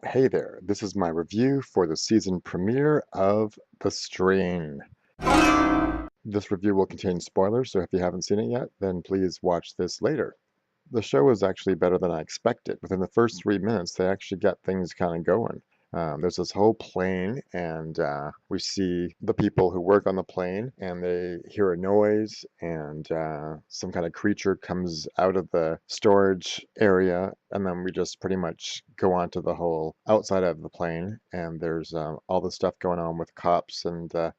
Hey there, this is my review for the season premiere of The Strain. This review will contain spoilers, so if you haven't seen it yet, then please watch this later. The show is actually better than I expected. Within the first 3 minutes, they actually get things kind of going. There's this whole plane, and we see the people who work on the plane, and they hear a noise, and some kind of creature comes out of the storage area, and then we just pretty much go on to the whole outside of the plane, and there's all the stuff going on with cops and the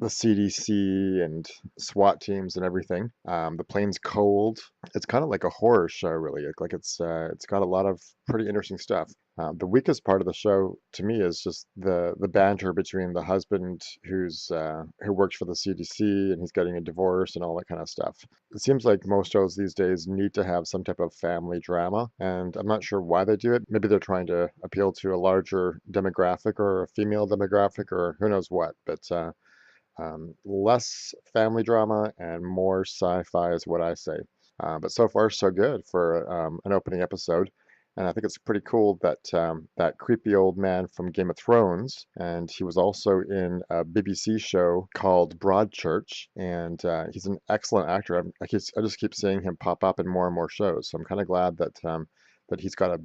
CDC and SWAT teams and everything. The plane's cold. It's kind of like a horror show, really. It's got a lot of pretty interesting stuff. The weakest part of the show to me is just the banter between the husband who works for the CDC and he's getting a divorce and all that kind of stuff. It seems like most shows these days need to have some type of family drama, and I'm not sure why they do it. Maybe they're trying to appeal to a larger demographic or a female demographic or who knows what, but less family drama and more sci-fi is what I say. But so far, so good for an opening episode. And I think it's pretty cool that that creepy old man from Game of Thrones, and he was also in a BBC show called Broadchurch, and he's an excellent actor. I just keep seeing him pop up in more and more shows, so I'm kind of glad that he's got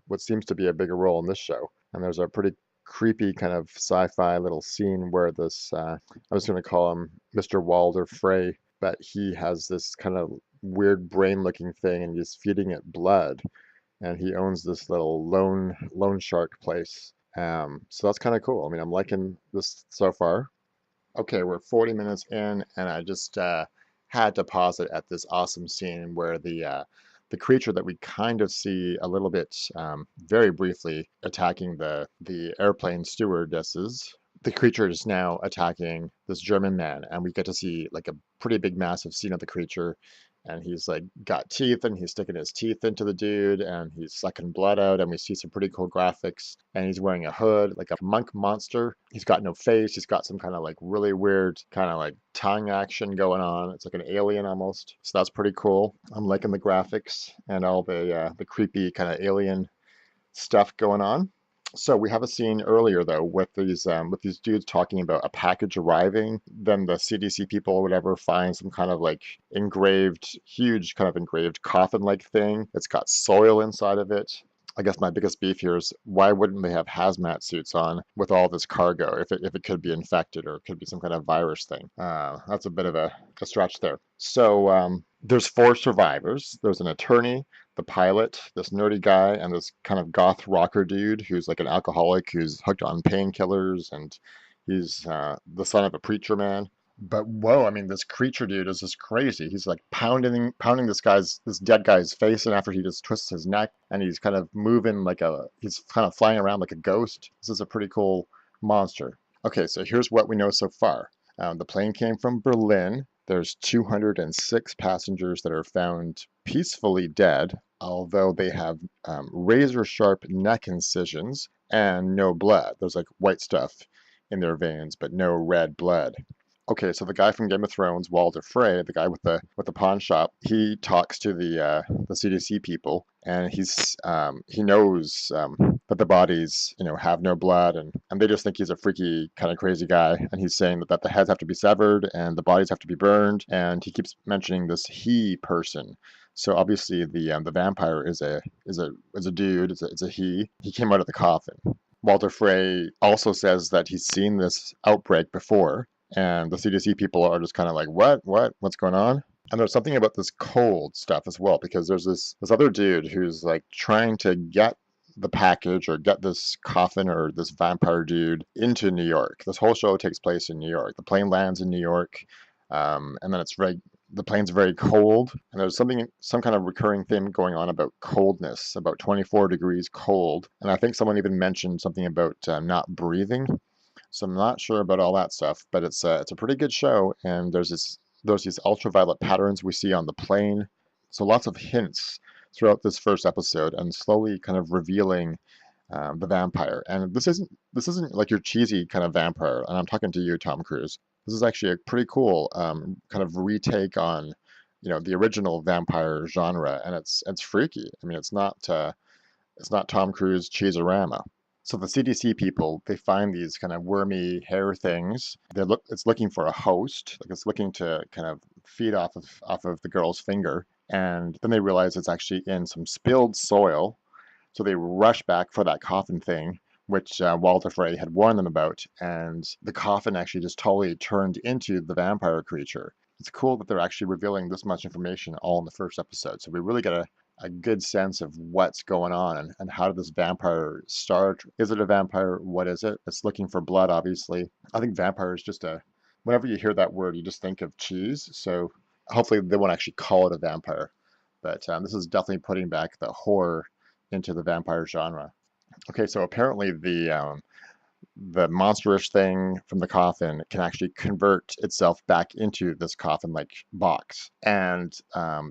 what seems to be a bigger role in this show. And there's a pretty creepy kind of sci-fi little scene where I'm just going to call him Mr. Walder Frey, but he has this kind of weird brain-looking thing, and he's feeding it blood, and he owns this little loan shark place. So that's kind of cool. I mean, I'm liking this so far. Okay, we're 40 minutes in, and I just had to pause it at this awesome scene where the creature that we kind of see a little bit very briefly attacking the airplane stewardesses. The creature is now attacking this German man, and we get to see like a pretty big, massive scene of the creature, and he's like got teeth, and he's sticking his teeth into the dude, and he's sucking blood out, and we see some pretty cool graphics, and he's wearing a hood like a monk monster. He's got no face. He's got some kind of like really weird kind of like tongue action going on. It's like an alien almost. So that's pretty cool. I'm liking the graphics and all the creepy kind of alien stuff going on. So we have a scene earlier though with these dudes talking about a package arriving. Then the CDC people or whatever find some kind of like huge kind of engraved coffin-like thing. It's got soil inside of it. I guess my biggest beef here is why wouldn't they have hazmat suits on with all this cargo if it could be infected or it could be some kind of virus thing? That's a bit of a stretch there. So there's 4 survivors. There's an attorney, the pilot, this nerdy guy, and this kind of goth rocker dude who's like an alcoholic who's hooked on painkillers, and he's the son of a preacher man. But whoa, I mean, this creature dude is just crazy. He's like pounding this dead guy's face, and after he just twists his neck, and he's kind of he's kind of flying around like a ghost. This is a pretty cool monster. Okay, so here's what we know so far. The plane came from Berlin. There's 206 passengers that are found peacefully dead, although they have razor sharp neck incisions and no blood. There's like white stuff in their veins, but no red blood. Okay, so the guy from Game of Thrones, Walder Frey, the guy with the pawn shop, he talks to the CDC people, and he knows that the bodies have no blood, and they just think he's a freaky kind of crazy guy, and he's saying that the heads have to be severed and the bodies have to be burned, and he keeps mentioning this he person. So obviously the vampire is a dude, it's a he. He came out of the coffin. Walder Frey also says that he's seen this outbreak before, and the CDC people are just kind of like, what's going on? And there's something about this cold stuff as well, because there's this other dude who's like trying to get the package or get this coffin or this vampire dude into New York. This whole show takes place in New York. The plane lands in New York, and then the plane's very cold, and there's some kind of recurring theme going on about coldness, about 24 degrees cold. And I think someone even mentioned something about not breathing. So I'm not sure about all that stuff, but it's a pretty good show, and there's these ultraviolet patterns we see on the plane. So lots of hints throughout this first episode, and slowly kind of revealing the vampire. And this isn't like your cheesy kind of vampire. And I'm talking to you, Tom Cruise. This is actually a pretty cool kind of retake on the original vampire genre, and it's freaky. I mean, it's not It's not Tom Cruise Cheeserama. So the CDC people, they find these kind of wormy hair things. It's looking for a host, like it's looking to kind of feed off of the girl's finger, and then they realize it's actually in some spilled soil. So they rush back for that coffin thing, which Walder Frey had warned them about, and the coffin actually just totally turned into the vampire creature. It's cool that they're actually revealing this much information all in the first episode. So we really get a good sense of what's going on and how did this vampire start? Is it a vampire? What is it? It's looking for blood, obviously. I think vampire is just whenever you hear that word, you just think of cheese. So hopefully they won't actually call it a vampire. But this is definitely putting back the horror into the vampire genre. Okay, so apparently the monstrous thing from the coffin can actually convert itself back into this coffin-like box. And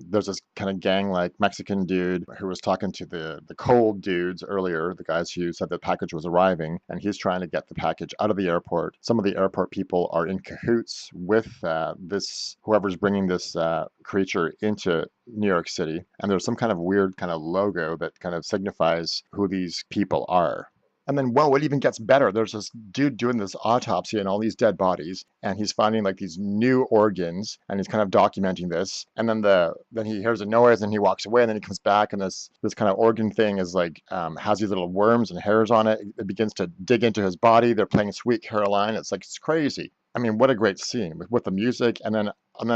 there's this kind of gang-like Mexican dude who was talking to the cold dudes earlier, the guys who said the package was arriving, and he's trying to get the package out of the airport. Some of the airport people are in cahoots with whoever's bringing this creature into New York City, and there's some kind of weird kind of logo that kind of signifies who these people are. And then, well, it even gets better. There's this dude doing this autopsy on all these dead bodies, and he's finding like these new organs, and he's kind of documenting this. And then he hears a noise, and he walks away, and then he comes back, and this kind of organ thing is like has these little worms and hairs on it. It begins to dig into his body. They're playing Sweet Caroline. It's like it's crazy. I mean, what a great scene with the music, and then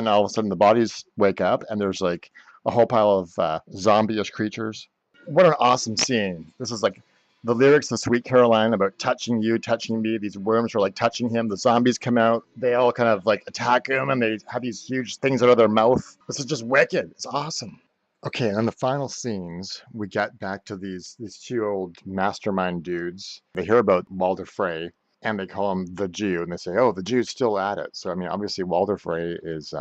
all of a sudden the bodies wake up, and there's like a whole pile of zombie-ish creatures. What an awesome scene! This is like the lyrics of Sweet Caroline about touching you, touching me. These worms are like touching him. The zombies come out. They all kind of like attack him, and they have these huge things out of their mouth. This is just wicked. It's awesome. Okay, and in the final scenes, we get back to these two old mastermind dudes. They hear about Walder Frey, and they call him the Jew, and they say, "Oh, the Jew's still at it." So I mean, obviously, Walder Frey is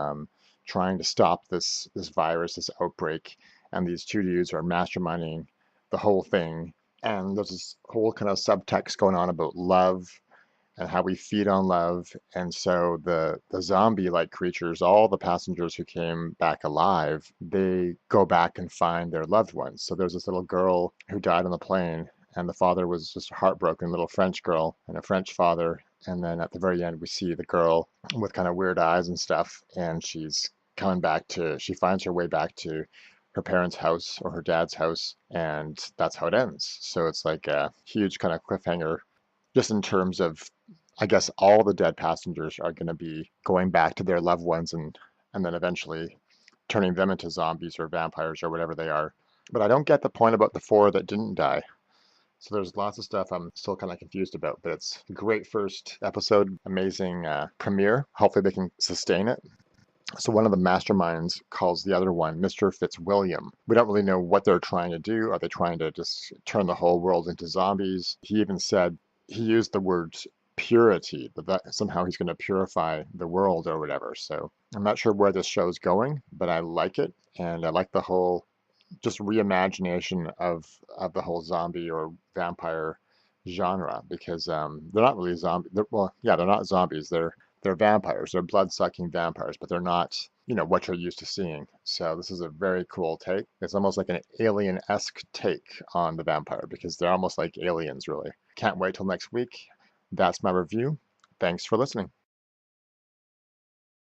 trying to stop this virus, this outbreak, and these two dudes are masterminding the whole thing. And there's this whole kind of subtext going on about love and how we feed on love. And so the zombie-like creatures, all the passengers who came back alive, they go back and find their loved ones. So there's this little girl who died on the plane, and the father was just a heartbroken little French girl and a French father. And then at the very end, we see the girl with kind of weird eyes and stuff, and she finds her way back to her parents' house or her dad's house, and that's how it ends. So it's like a huge kind of cliffhanger, just in terms of, I guess, all the dead passengers are going to be going back to their loved ones and then eventually turning them into zombies or vampires or whatever they are. But I don't get the point about the four that didn't die. So there's lots of stuff I'm still kind of confused about, but it's a great first episode, amazing premiere. Hopefully they can sustain it. So one of the masterminds calls the other one Mr. Fitzwilliam. We don't really know what they're trying to do. Are they trying to just turn the whole world into zombies? He even said, he used the word purity, that somehow he's going to purify the world or whatever. So I'm not sure where this show's going, but I like it. And I like the whole just reimagination of the whole zombie or vampire genre, because they're not really zombies. They're not zombies. They're vampires. They're blood-sucking vampires, but they're not, what you're used to seeing. So this is a very cool take. It's almost like an alien-esque take on the vampire, because they're almost like aliens, really. Can't wait till next week. That's my review. Thanks for listening.